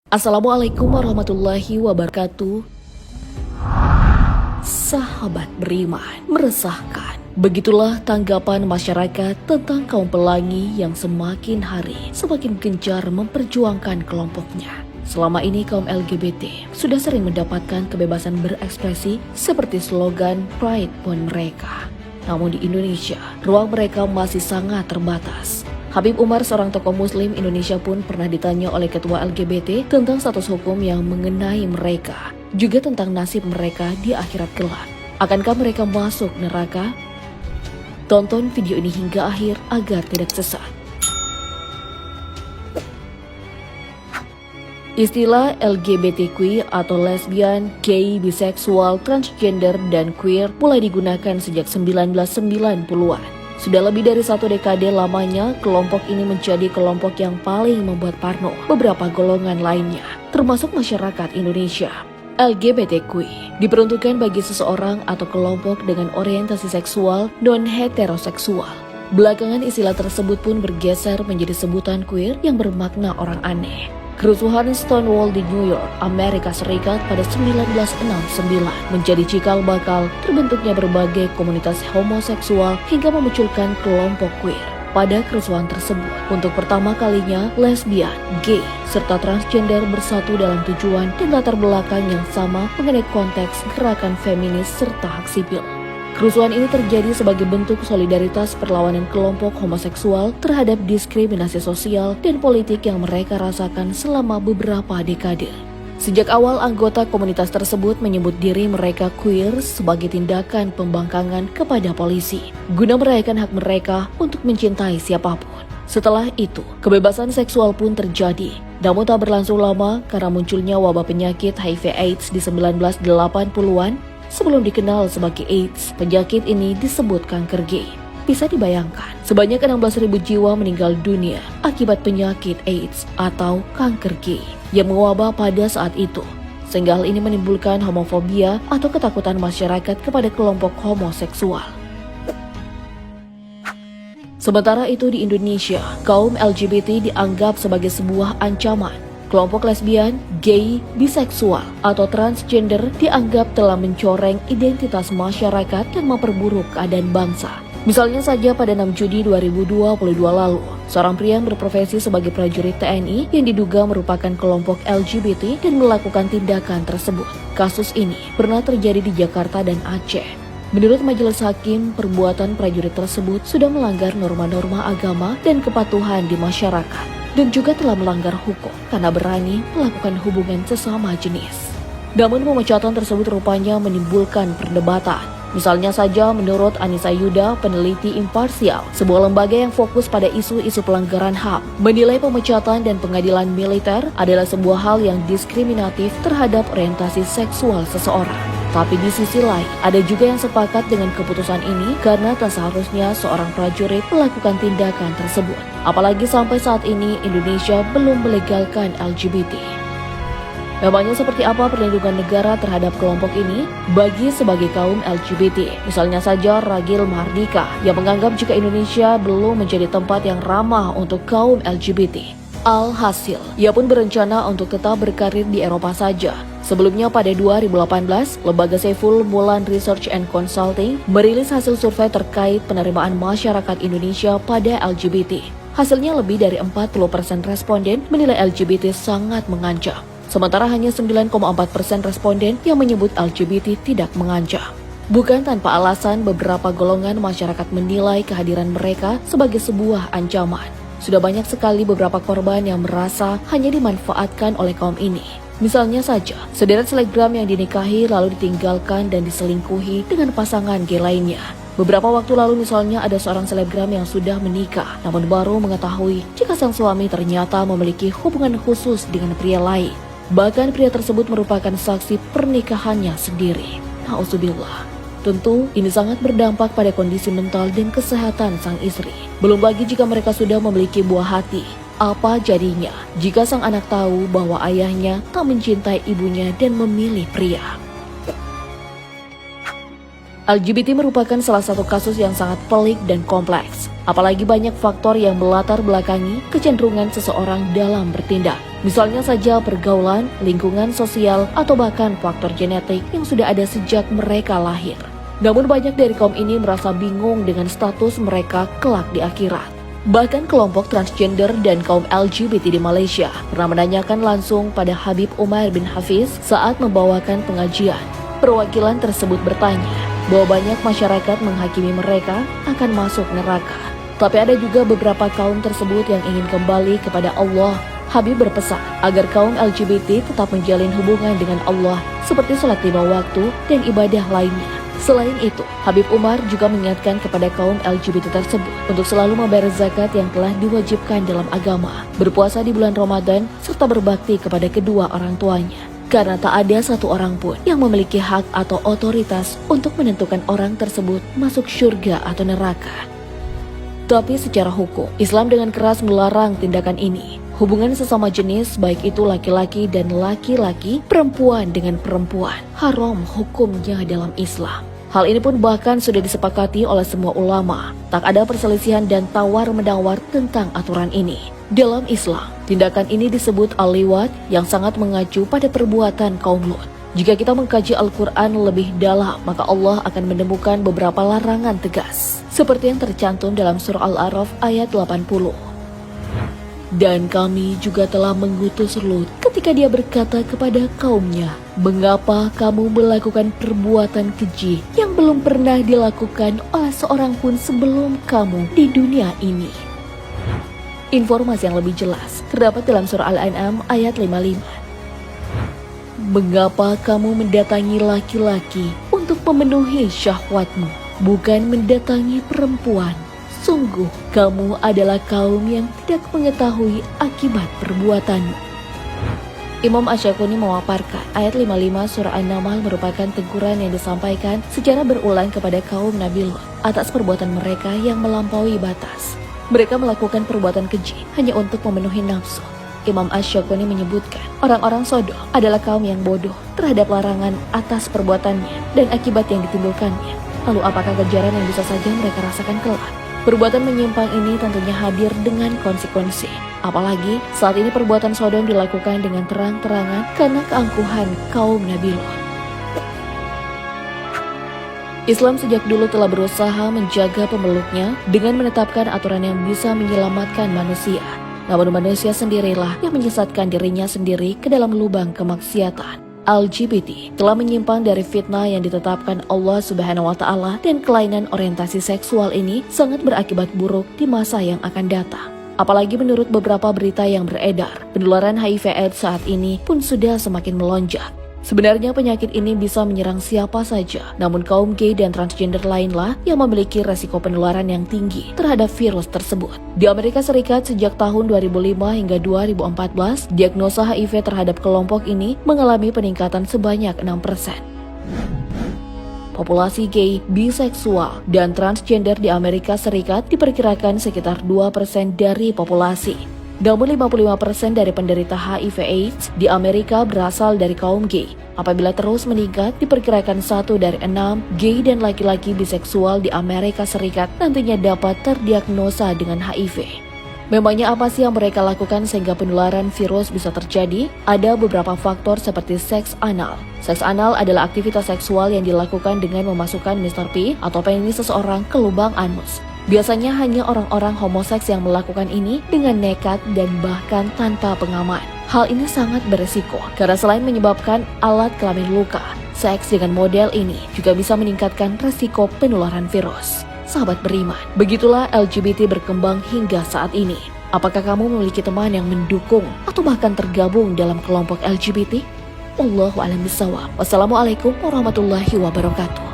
Assalamualaikum warahmatullahi wabarakatuh. Sahabat beriman, meresahkan. Begitulah tanggapan masyarakat tentang kaum pelangi yang semakin hari semakin gencar memperjuangkan kelompoknya. Selama ini kaum LGBT sudah sering mendapatkan kebebasan berekspresi seperti slogan Pride Pun mereka. Namun di Indonesia, ruang mereka masih sangat terbatas. Habib Umar, seorang tokoh muslim Indonesia pun pernah ditanya oleh ketua LGBT tentang status hukum yang mengenai mereka, juga tentang nasib mereka di akhirat kelak. Akankah mereka masuk neraka? Tonton video ini hingga akhir agar tidak sesat. Istilah LGBTQ atau lesbian, gay, biseksual, transgender, dan queer mulai digunakan sejak 1990-an. Sudah lebih dari satu dekade lamanya, kelompok ini menjadi kelompok yang paling membuat parno beberapa golongan lainnya, termasuk masyarakat Indonesia. LGBTQ diperuntukkan bagi seseorang atau kelompok dengan orientasi seksual non-heteroseksual. Belakangan istilah tersebut pun bergeser menjadi sebutan queer yang bermakna orang aneh. Kerusuhan Stonewall di New York, Amerika Serikat pada 1969 menjadi cikal bakal terbentuknya berbagai komunitas homoseksual hingga memunculkan kelompok queer. Pada kerusuhan tersebut, untuk pertama kalinya lesbian, gay, serta transgender bersatu dalam tujuan dan latar belakang yang sama mengenai konteks gerakan feminis serta hak sipil. Kerusuhan ini terjadi sebagai bentuk solidaritas perlawanan kelompok homoseksual terhadap diskriminasi sosial dan politik yang mereka rasakan selama beberapa dekade. Sejak awal, anggota komunitas tersebut menyebut diri mereka queer sebagai tindakan pembangkangan kepada polisi, guna merayakan hak mereka untuk mencintai siapapun. Setelah itu, kebebasan seksual pun terjadi. Namun tak berlangsung lama karena munculnya wabah penyakit HIV/AIDS di 1980-an. Sebelum dikenal sebagai AIDS, penyakit ini disebut kanker gay. Bisa dibayangkan, sebanyak 16.000 jiwa meninggal dunia akibat penyakit AIDS atau kanker gay yang mewabah pada saat itu. Sehingga hal ini menimbulkan homofobia atau ketakutan masyarakat kepada kelompok homoseksual. Sementara itu di Indonesia, kaum LGBT dianggap sebagai sebuah ancaman. Kelompok lesbian, gay, biseksual, atau transgender dianggap telah mencoreng identitas masyarakat dan memperburuk keadaan bangsa. Misalnya saja pada 6 Juni 2022 lalu, seorang pria yang berprofesi sebagai prajurit TNI yang diduga merupakan kelompok LGBT dan melakukan tindakan tersebut. Kasus ini pernah terjadi di Jakarta dan Aceh. Menurut majelis hakim, perbuatan prajurit tersebut sudah melanggar norma-norma agama dan kepatuhan di masyarakat, dan juga telah melanggar hukum karena berani melakukan hubungan sesama jenis. Namun pemecatan tersebut rupanya menimbulkan perdebatan. Misalnya saja menurut Anissa Yuda, peneliti imparsial, sebuah lembaga yang fokus pada isu-isu pelanggaran HAM, menilai pemecatan dan pengadilan militer adalah sebuah hal yang diskriminatif terhadap orientasi seksual seseorang. Tapi di sisi lain, ada juga yang sepakat dengan keputusan ini karena tak seharusnya seorang prajurit melakukan tindakan tersebut. Apalagi sampai saat ini Indonesia belum melegalkan LGBT. Memangnya seperti apa perlindungan negara terhadap kelompok ini bagi sebagai kaum LGBT? Misalnya saja Ragil Mahardika yang menganggap jika Indonesia belum menjadi tempat yang ramah untuk kaum LGBT. Alhasil, ia pun berencana untuk tetap berkarir di Eropa saja. Sebelumnya pada 2018, lembaga Saiful Mulan Research and Consulting merilis hasil survei terkait penerimaan masyarakat Indonesia pada LGBT. Hasilnya lebih dari 40% responden menilai LGBT sangat mengancam. Sementara hanya 9,4% responden yang menyebut LGBT tidak mengancam. Bukan tanpa alasan, beberapa golongan masyarakat menilai kehadiran mereka sebagai sebuah ancaman. Sudah banyak sekali beberapa korban yang merasa hanya dimanfaatkan oleh kaum ini. Misalnya saja, sederet selebgram yang dinikahi lalu ditinggalkan dan diselingkuhi dengan pasangan gay lainnya. Beberapa waktu lalu misalnya ada seorang selebgram yang sudah menikah, namun baru mengetahui jika sang suami ternyata memiliki hubungan khusus dengan pria lain. Bahkan pria tersebut merupakan saksi pernikahannya sendiri. Nauzubillah. Tentu ini sangat berdampak pada kondisi mental dan kesehatan sang istri. Belum lagi jika mereka sudah memiliki buah hati. Apa jadinya jika sang anak tahu bahwa ayahnya tak mencintai ibunya dan memilih pria? LGBT merupakan salah satu kasus yang sangat pelik dan kompleks. Apalagi banyak faktor yang melatar belakangi kecenderungan seseorang dalam bertindak. Misalnya saja pergaulan, lingkungan sosial, atau bahkan faktor genetik yang sudah ada sejak mereka lahir. Namun banyak dari kaum ini merasa bingung dengan status mereka kelak di akhirat. Bahkan kelompok transgender dan kaum LGBT di Malaysia pernah menanyakan langsung pada Habib Umar bin Hafiz saat membawakan pengajian. Perwakilan tersebut bertanya bahwa banyak masyarakat menghakimi mereka akan masuk neraka. Tapi ada juga beberapa kaum tersebut yang ingin kembali kepada Allah. Habib berpesan agar kaum LGBT tetap menjalin hubungan dengan Allah seperti salat 5 waktu dan ibadah lainnya. Selain itu, Habib Umar juga mengingatkan kepada kaum LGBT tersebut untuk selalu membayar zakat yang telah diwajibkan dalam agama, berpuasa di bulan Ramadan, serta berbakti kepada kedua orang tuanya. Karena tak ada satu orang pun yang memiliki hak atau otoritas untuk menentukan orang tersebut masuk surga atau neraka. Tapi secara hukum, Islam dengan keras melarang tindakan ini. Hubungan sesama jenis, baik itu laki-laki dan laki-laki, perempuan dengan perempuan, haram hukumnya dalam Islam. Hal ini pun bahkan sudah disepakati oleh semua ulama. Tak ada perselisihan dan tawar-menawar tentang aturan ini. Dalam Islam, tindakan ini disebut al-liwat yang sangat mengacu pada perbuatan kaum Lut. Jika kita mengkaji Al-Quran lebih dalam, maka Allah akan menemukan beberapa larangan tegas, seperti yang tercantum dalam surah Al-A'raf ayat 80. Dan kami juga telah mengutus Lut ketika dia berkata kepada kaumnya, "Mengapa kamu melakukan perbuatan keji yang belum pernah dilakukan oleh seorang pun sebelum kamu di dunia ini?" Informasi yang lebih jelas terdapat dalam surah Al-An'am ayat 55. "Mengapa kamu mendatangi laki-laki untuk memenuhi syahwatmu, bukan mendatangi perempuan? Sungguh kamu adalah kaum yang tidak mengetahui akibat perbuatanmu." Imam Asy-Syafi'i memaparkan ayat 55 surah An-Naml merupakan teguran yang disampaikan secara berulang kepada kaum Nabi Lut atas perbuatan mereka yang melampaui batas. Mereka melakukan perbuatan keji hanya untuk memenuhi nafsu. Imam Asy-Syafi'i menyebutkan orang-orang Sodom adalah kaum yang bodoh terhadap larangan atas perbuatannya dan akibat yang ditimbulkannya. Lalu apakah ganjaran yang bisa saja mereka rasakan kelak? Perbuatan menyimpang ini tentunya hadir dengan konsekuensi. Apalagi saat ini perbuatan Sodom dilakukan dengan terang-terangan karena keangkuhan kaum Nabi Lut. Islam sejak dulu telah berusaha menjaga pemeluknya dengan menetapkan aturan yang bisa menyelamatkan manusia. Namun manusia sendirilah yang menyesatkan dirinya sendiri ke dalam lubang kemaksiatan. LGBT telah menyimpang dari fitnah yang ditetapkan Allah Subhanahu wa Ta'ala, dan kelainan orientasi seksual ini sangat berakibat buruk di masa yang akan datang. Apalagi menurut beberapa berita yang beredar, penularan HIV/AIDS saat ini pun sudah semakin melonjak. Sebenarnya penyakit ini bisa menyerang siapa saja, namun kaum gay dan transgender lainlah yang memiliki resiko penularan yang tinggi terhadap virus tersebut. Di Amerika Serikat sejak tahun 2005 hingga 2014, diagnosa HIV terhadap kelompok ini mengalami peningkatan sebanyak 6%. Populasi gay, biseksual, dan transgender di Amerika Serikat diperkirakan sekitar 2% dari populasi. Namun 55% dari penderita HIV/AIDS di Amerika berasal dari kaum gay. Apabila terus meningkat, diperkirakan 1 dari 6 gay dan laki-laki biseksual di Amerika Serikat nantinya dapat terdiagnosa dengan HIV. Memangnya apa sih yang mereka lakukan sehingga penularan virus bisa terjadi? Ada beberapa faktor seperti seks anal. Seks anal adalah aktivitas seksual yang dilakukan dengan memasukkan Mr. P atau penis seseorang ke lubang anus. Biasanya hanya orang-orang homoseks yang melakukan ini dengan nekat dan bahkan tanpa pengaman. Hal ini sangat beresiko karena selain menyebabkan alat kelamin luka, seks dengan model ini juga bisa meningkatkan resiko penularan virus. Sahabat beriman, begitulah LGBT berkembang hingga saat ini. Apakah kamu memiliki teman yang mendukung atau bahkan tergabung dalam kelompok LGBT? Wallahu a'lam bishawab. Wassalamualaikum warahmatullahi wabarakatuh.